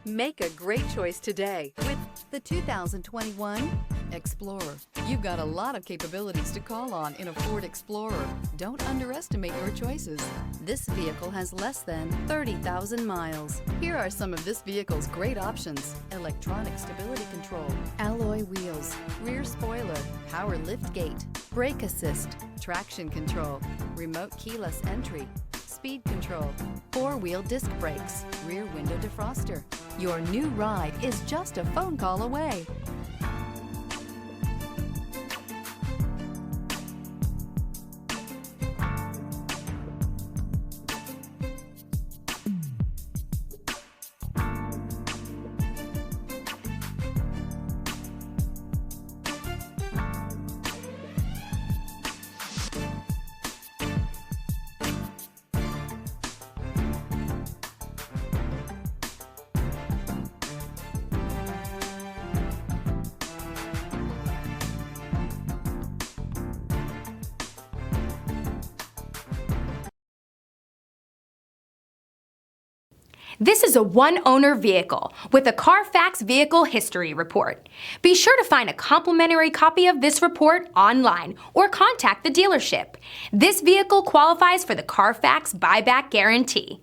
Make a great choice today with the 2021 Explorer. You've got a lot of capabilities to call on in a Ford Explorer. Don't underestimate your choices. This vehicle has less than 30,000 miles. Here are some of this vehicle's great options: electronic stability control, alloy wheels, rear spoiler, power lift gate, brake assist, traction control, remote keyless entry, speed control, four-wheel disc brakes, rear window defroster. Your new ride is just a phone call away. This is a one-owner vehicle with a Carfax Vehicle History Report. Be sure to find a complimentary copy of this report online or contact the dealership. This vehicle qualifies for the Carfax Buyback Guarantee.